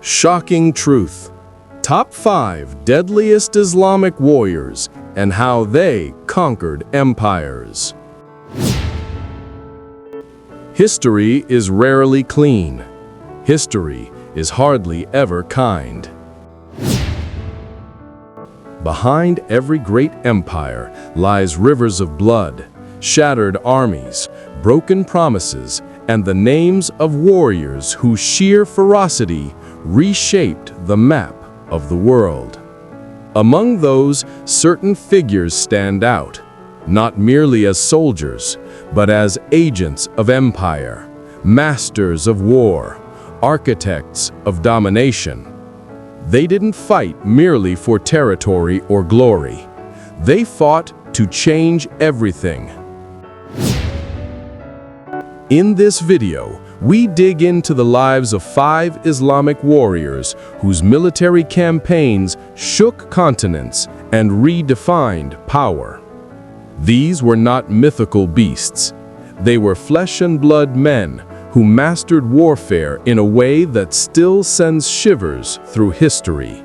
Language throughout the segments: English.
Shocking truth. Top 5 deadliest Islamic warriors and how they conquered empires. History is rarely clean. History is hardly ever kind. Behind every great empire lies rivers of blood, shattered armies, broken promises, and the names of warriors whose sheer ferocity reshaped the map of the world. Among those, certain figures stand out, not merely as soldiers, but as agents of empire, masters of war, architects of domination. They didn't fight merely for territory or glory. They fought to change everything. In this video, we dig into the lives of 5 Islamic warriors whose military campaigns shook continents and redefined power. These were not mythical beasts. They were flesh and blood men who mastered warfare in a way that still sends shivers through history.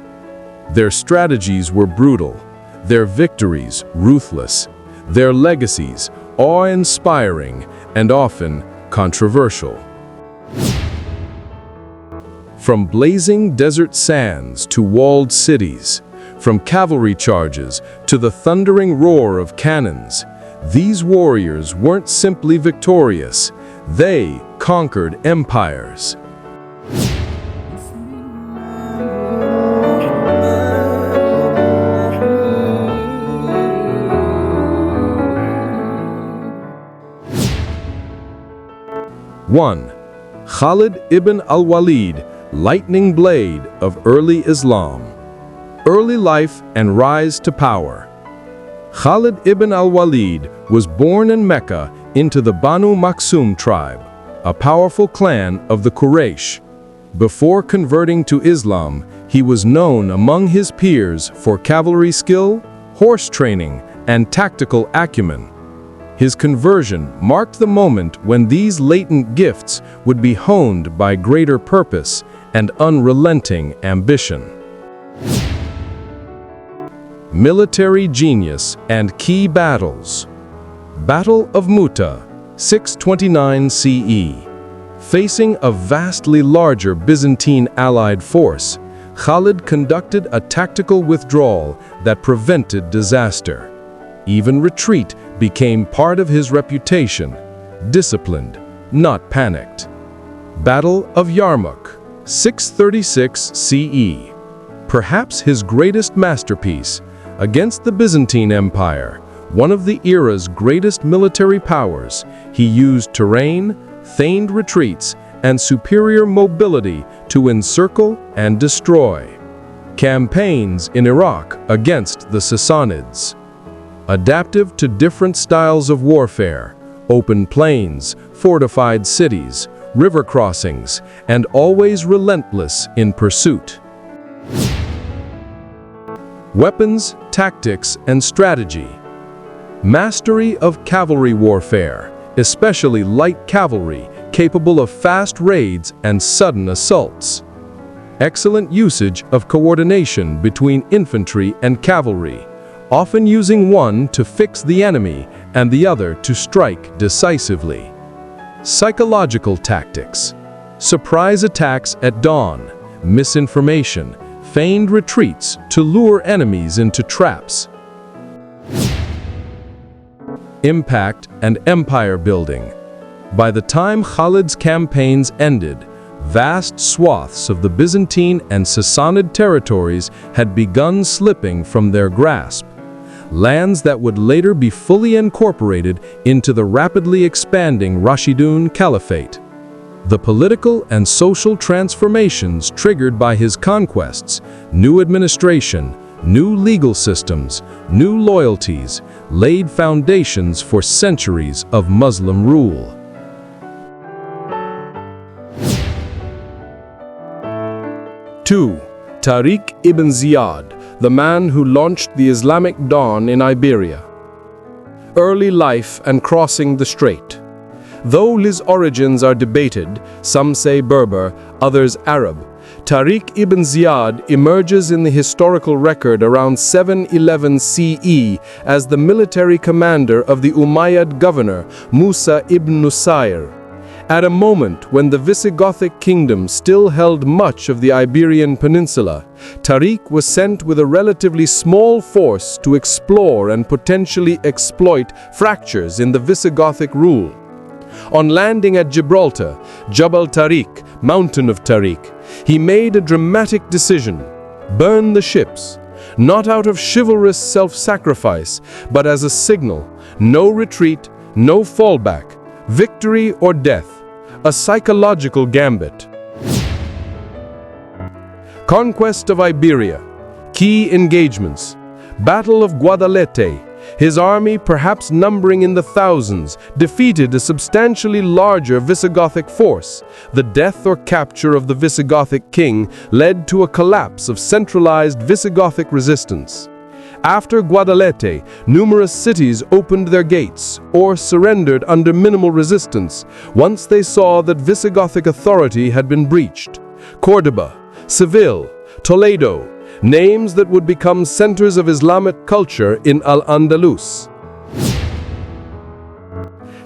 Their strategies were brutal, their victories ruthless, their legacies awe-inspiring and often controversial. From blazing desert sands to walled cities, from cavalry charges to the thundering roar of cannons, these warriors weren't simply victorious, they conquered empires. One, Khalid ibn al-Walid, lightning blade of early Islam. Early life and rise to power. Khalid ibn al-Walid was born in Mecca into the Banu Makhzum tribe, a powerful clan of the Quraysh. Before converting to Islam, he was known among his peers for cavalry skill, horse training, and tactical acumen. His conversion marked the moment when these latent gifts would be honed by greater purpose and unrelenting ambition. Military genius and key battles. Battle of Mu'tah, 629 CE. Facing a vastly larger Byzantine allied force, Khalid conducted a tactical withdrawal that prevented disaster. Even retreat became part of his reputation, disciplined, not panicked. Battle of Yarmouk, 636 CE. Perhaps his greatest masterpiece, against the Byzantine Empire, one of the era's greatest military powers, he used terrain, feigned retreats, and superior mobility to encircle and destroy. Campaigns in Iraq against the Sassanids. Adaptive to different styles of warfare, open plains, fortified cities, river crossings, and always relentless in pursuit. Weapons, tactics, and strategy. Mastery of cavalry warfare, especially light cavalry capable of fast raids and sudden assaults. Excellent usage of coordination between infantry and cavalry, often using one to fix the enemy and the other to strike decisively. Psychological tactics. Surprise attacks at dawn, misinformation, feigned retreats to lure enemies into traps. Impact and empire building. By the time Khalid's campaigns ended, vast swaths of the Byzantine and Sassanid territories had begun slipping from their grasp. Lands that would later be fully incorporated into the rapidly expanding Rashidun Caliphate. The political and social transformations triggered by his conquests, new administration, new legal systems, new loyalties, laid foundations for centuries of Muslim rule. Two, Tariq ibn Ziyad, the man who launched the Islamic dawn in Iberia. Early life and crossing the strait. Though his origins are debated, some say Berber, others Arab, Tariq ibn Ziyad emerges in the historical record around 711 CE as the military commander of the Umayyad governor Musa ibn Nusayr. At a moment when the Visigothic kingdom still held much of the Iberian Peninsula, Tariq was sent with a relatively small force to explore and potentially exploit fractures in the Visigothic rule. On landing at Gibraltar, Jabal Tariq, Mountain of Tariq, he made a dramatic decision: burn the ships, not out of chivalrous self-sacrifice, but as a signal: no retreat, no fallback, victory or death. A psychological gambit. Conquest of Iberia. Key engagements. Battle of Guadalete. His army, perhaps numbering in the thousands, defeated a substantially larger Visigothic force. The death or capture of the Visigothic king led to a collapse of centralized Visigothic resistance. After Guadalete, numerous cities opened their gates or surrendered under minimal resistance once they saw that Visigothic authority had been breached. Córdoba, Seville, Toledo, names that would become centers of Islamic culture in Al-Andalus.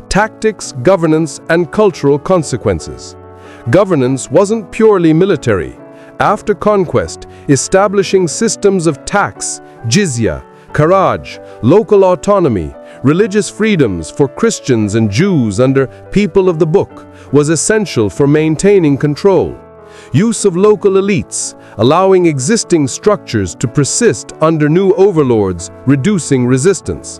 Tactics, governance, and cultural consequences. Governance wasn't purely military. After conquest, establishing systems of tax, jizya, kharaj, local autonomy, religious freedoms for Christians and Jews under people of the book was essential for maintaining control. Use of local elites, allowing existing structures to persist under new overlords, reducing resistance.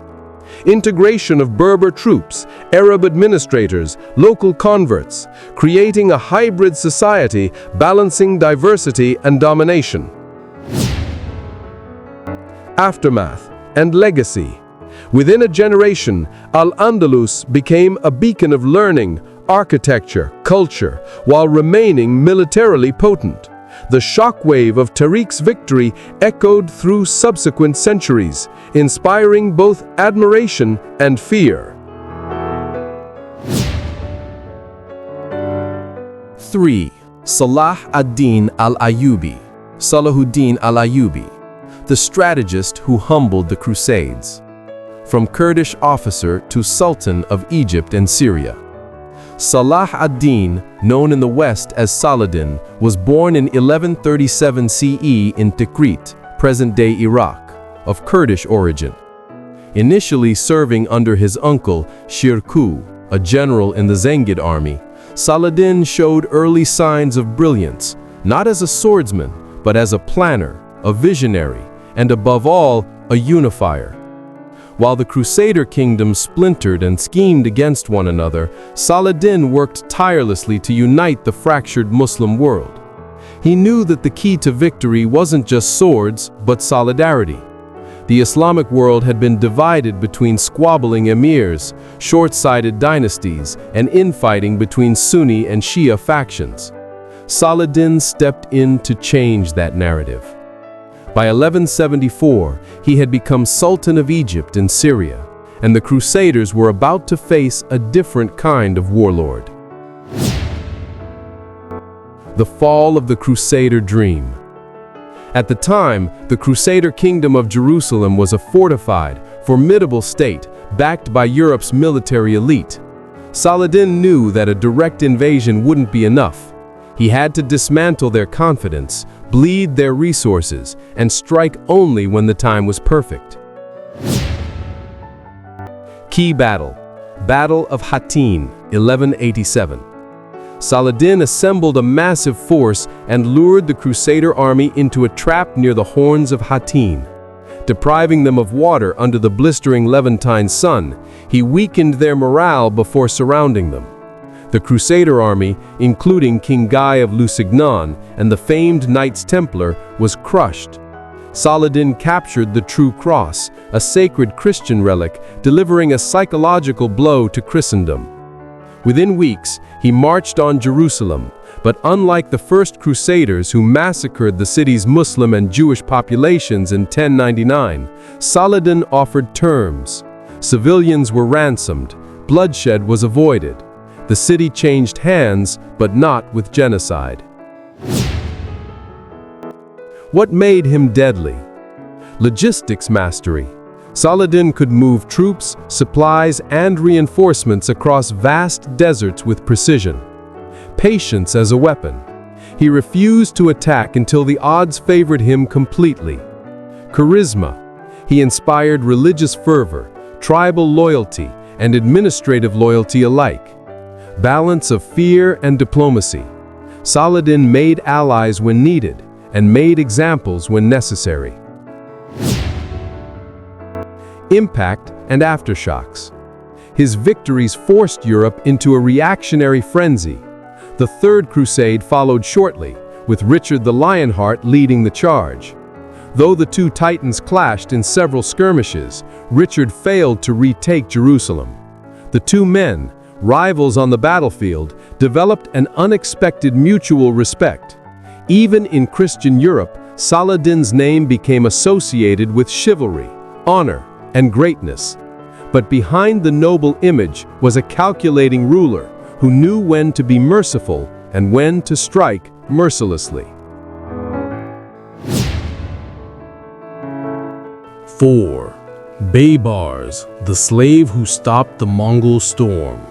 Integration of Berber troops, Arab administrators, local converts, creating a hybrid society balancing diversity and domination. Aftermath and legacy. Within a generation, Al-Andalus became a beacon of learning, architecture, culture, while remaining militarily potent. The shockwave of Tariq's victory echoed through subsequent centuries, inspiring both admiration and fear. 3. Salah ad-Din al-Ayyubi, Salahuddin al-Ayyubi, the strategist who humbled the Crusades. From Kurdish officer to Sultan of Egypt and Syria. Salah ad-Din, known in the West as Saladin, was born in 1137 CE in Tikrit, present-day Iraq, of Kurdish origin. Initially serving under his uncle, Shirkuh, a general in the Zengid army, Saladin showed early signs of brilliance, not as a swordsman, but as a planner, a visionary, and above all, a unifier. While the Crusader kingdoms splintered and schemed against one another, Saladin worked tirelessly to unite the fractured Muslim world. He knew that the key to victory wasn't just swords, but solidarity. The Islamic world had been divided between squabbling emirs, short-sighted dynasties, and infighting between Sunni and Shia factions. Saladin stepped in to change that narrative. By 1174, he had become Sultan of Egypt and Syria, and the Crusaders were about to face a different kind of warlord. The fall of the Crusader dream. At the time, the Crusader kingdom of Jerusalem was a fortified, formidable state backed by Europe's military elite. Saladin knew that a direct invasion wouldn't be enough. He had to dismantle their confidence, bleed their resources, and strike only when the time was perfect. Key battle. Battle of Hattin, 1187. Saladin assembled a massive force and lured the Crusader army into a trap near the horns of Hattin. Depriving them of water under the blistering Levantine sun, he weakened their morale before surrounding them. The Crusader army, including King Guy of Lusignan and the famed Knights Templar, was crushed. Saladin captured the True Cross, a sacred Christian relic, delivering a psychological blow to Christendom. Within weeks, he marched on Jerusalem, but unlike the first Crusaders who massacred the city's Muslim and Jewish populations in 1099, Saladin offered terms. Civilians were ransomed, bloodshed was avoided. The city changed hands, but not with genocide. What made him deadly? Logistics mastery. Saladin could move troops, supplies, and reinforcements across vast deserts with precision. Patience as a weapon. He refused to attack until the odds favored him completely. Charisma. He inspired religious fervor, tribal loyalty, and administrative loyalty alike. Balance of fear and diplomacy. Saladin made allies when needed and made examples when necessary. Impact and aftershocks. His victories forced Europe into a reactionary frenzy. The Third Crusade followed shortly, with Richard the Lionheart leading the charge. Though the two titans clashed in several skirmishes, Richard failed to retake Jerusalem. The two men, rivals on the battlefield, developed an unexpected mutual respect. Even in Christian Europe, Saladin's name became associated with chivalry, honor, and greatness. But behind the noble image was a calculating ruler who knew when to be merciful and when to strike mercilessly. 4. Baybars, the slave who stopped the Mongol storm.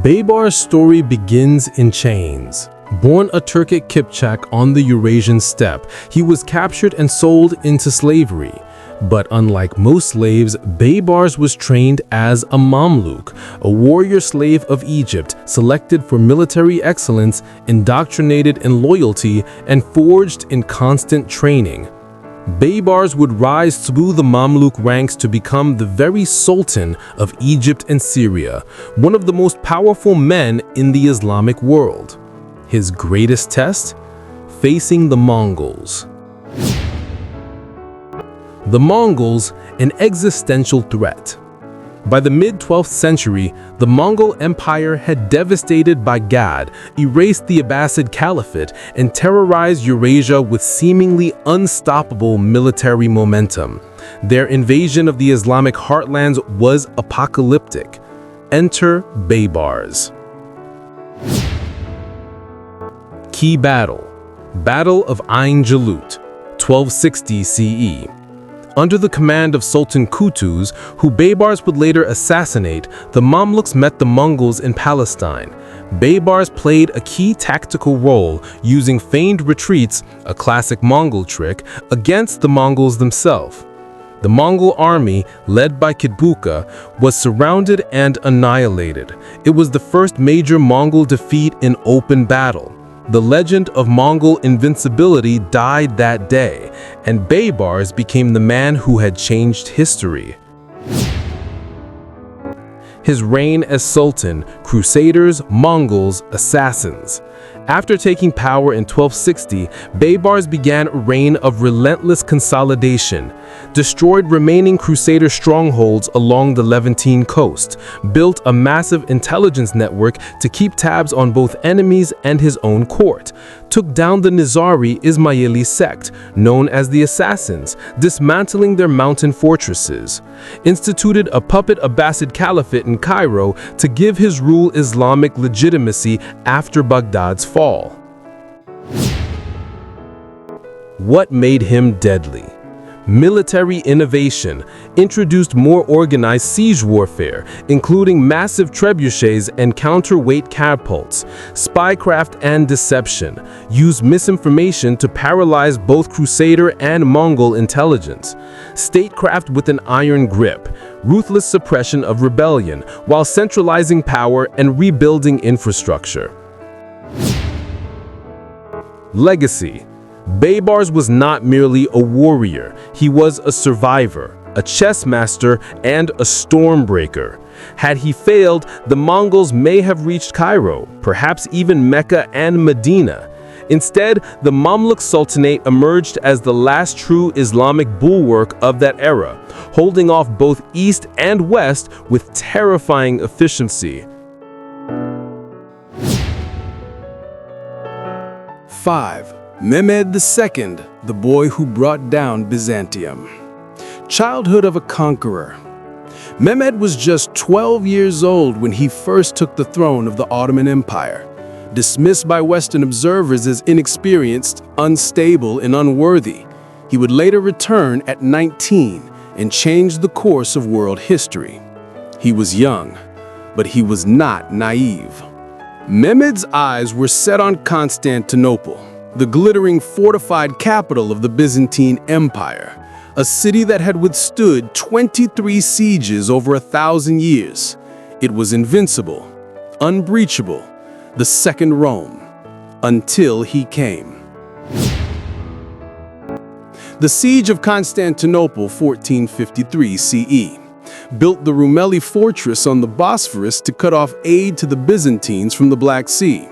Baybar's story begins in chains. Born a Turkic Kipchak on the Eurasian steppe, he was captured and sold into slavery. But unlike most slaves, Baybars was trained as a Mamluk, a warrior slave of Egypt, selected for military excellence, indoctrinated in loyalty, and forged in constant training. Baybars would rise through the Mamluk ranks to become the very Sultan of Egypt and Syria, one of the most powerful men in the Islamic world. His greatest test? Facing the Mongols. The Mongols, an existential threat. By the mid-12th century, the Mongol Empire had devastated Baghdad, erased the Abbasid Caliphate, and terrorized Eurasia with seemingly unstoppable military momentum. Their invasion of the Islamic heartlands was apocalyptic. Enter Baybars. Key battle. Battle of Ain Jalut, 1260 CE. Under the command of Sultan Qutuz, who Baybars would later assassinate, the Mamluks met the Mongols in Palestine. Baybars played a key tactical role, using feigned retreats, a classic Mongol trick, against the Mongols themselves. The Mongol army, led by Kitbuka, was surrounded and annihilated. It was the first major Mongol defeat in open battle. The legend of Mongol invincibility died that day, and Baybars became the man who had changed history. His reign as Sultan, Crusaders, Mongols, assassins. After taking power in 1260, Baybars began a reign of relentless consolidation, destroyed remaining Crusader strongholds along the Levantine coast, built a massive intelligence network to keep tabs on both enemies and his own court, took down the Nizari Ismaili sect, known as the Assassins, dismantling their mountain fortresses, instituted a puppet Abbasid Caliphate in Cairo to give his rule Islamic legitimacy after Baghdad's fall. What made him deadly? Military innovation introduced more organized siege warfare, including massive trebuchets and counterweight catapults. Spycraft and deception used misinformation to paralyze both Crusader and Mongol intelligence. Statecraft with an iron grip, ruthless suppression of rebellion while centralizing power and rebuilding infrastructure. Legacy. Baybars was not merely a warrior, he was a survivor, a chess master, and a stormbreaker. Had he failed, the Mongols may have reached Cairo, perhaps even Mecca and Medina. Instead, the Mamluk Sultanate emerged as the last true Islamic bulwark of that era, holding off both East and West with terrifying efficiency. 5. Mehmed II, the boy who brought down Byzantium. Childhood of a conqueror. Mehmed was just 12 years old when he first took the throne of the Ottoman Empire. Dismissed by Western observers as inexperienced, unstable, and unworthy, he would later return at 19 and change the course of world history. He was young, but he was not naive. Mehmed's eyes were set on Constantinople, the glittering fortified capital of the Byzantine Empire, a city that had withstood 23 sieges over 1,000 years. It was invincible, unbreachable, the second Rome, until he came. The Siege of Constantinople, 1453 CE, built the Rumeli fortress on the Bosphorus to cut off aid to the Byzantines from the Black Sea,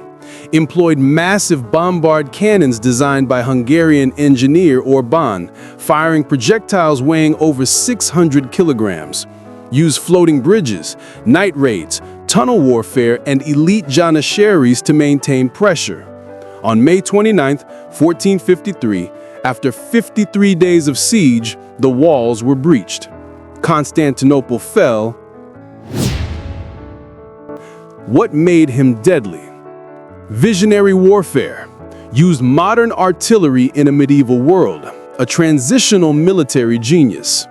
employed massive bombard cannons designed by Hungarian engineer Orban, firing projectiles weighing over 600 kilograms, used floating bridges, night raids, tunnel warfare, and elite janissaries to maintain pressure. On May 29, 1453, after 53 days of siege, the walls were breached. Constantinople fell. What made him deadly? Visionary warfare, used modern artillery in a medieval world, a transitional military genius.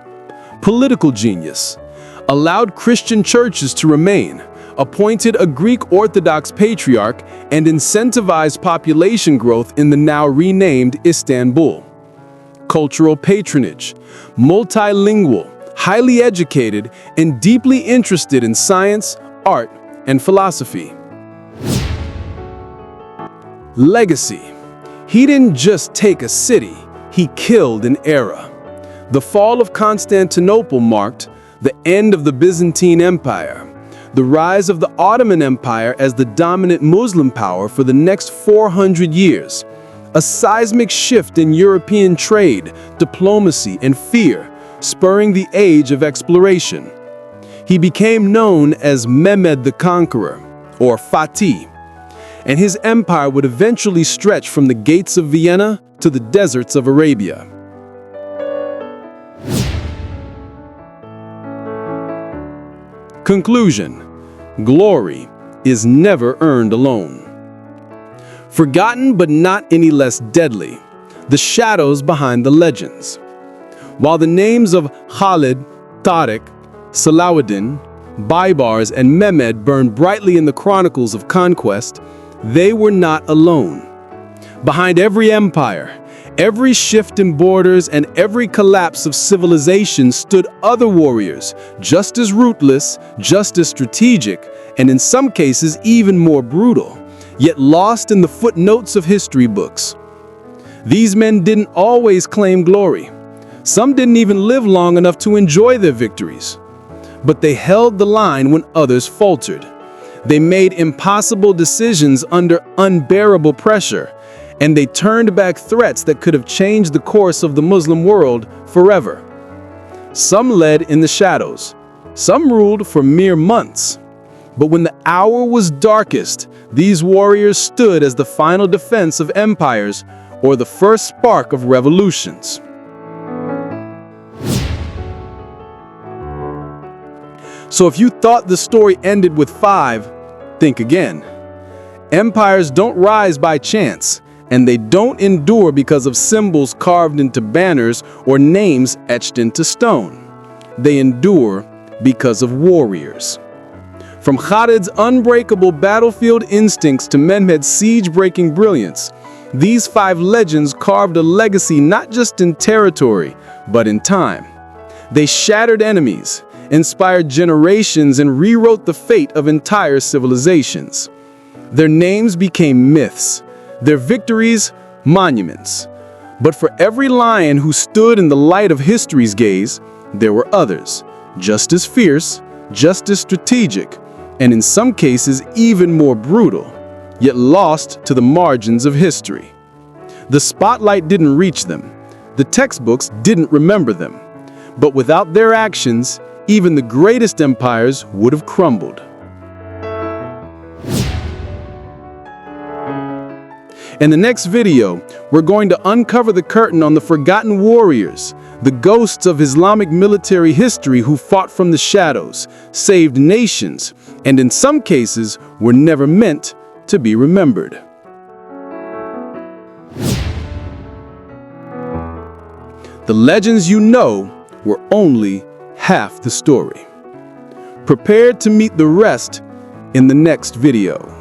Political genius, allowed Christian churches to remain, appointed a Greek Orthodox patriarch, and incentivized population growth in the now renamed Istanbul. Cultural patronage, multilingual, highly educated, and deeply interested in science, art, and philosophy. Legacy. He didn't just take a city, he killed an era. The fall of Constantinople marked the end of the Byzantine Empire, the rise of the Ottoman Empire as the dominant Muslim power for the next 400 years, a seismic shift in European trade, diplomacy, and fear, spurring the age of exploration. He became known as Mehmed the Conqueror, or Fatih, and his empire would eventually stretch from the gates of Vienna to the deserts of Arabia. Conclusion: glory is never earned alone. Forgotten but not any less deadly, the shadows behind the legends. While the names of Khalid, Tariq, Salahuddin, Baybars, and Mehmed burned brightly in the chronicles of conquest, they were not alone. Behind every empire, every shift in borders, and every collapse of civilization stood other warriors, just as ruthless, just as strategic, and in some cases even more brutal, yet lost in the footnotes of history books. These men didn't always claim glory. Some didn't even live long enough to enjoy their victories. But they held the line when others faltered. They made impossible decisions under unbearable pressure, and they turned back threats that could have changed the course of the Muslim world forever. Some led in the shadows. Some ruled for mere months. But when the hour was darkest, these warriors stood as the final defense of empires or the first spark of revolutions. So if you thought the story ended with 5, think again. Empires don't rise by chance, and they don't endure because of symbols carved into banners or names etched into stone. They endure because of warriors. From Khalid's unbreakable battlefield instincts to Mehmed's siege-breaking brilliance, these 5 legends carved a legacy not just in territory, but in time. They shattered enemies, inspired generations, and rewrote the fate of entire civilizations. Their names became myths, their victories, monuments. But for every lion who stood in the light of history's gaze, there were others, just as fierce, just as strategic, and in some cases even more brutal, yet lost to the margins of history. The spotlight didn't reach them. The textbooks didn't remember them. But without their actions, even the greatest empires would have crumbled. In the next video, we're going to uncover the curtain on the forgotten warriors, the ghosts of Islamic military history who fought from the shadows, saved nations, and in some cases were never meant to be remembered. The legends you know were only half the story. Prepare to meet the rest in the next video.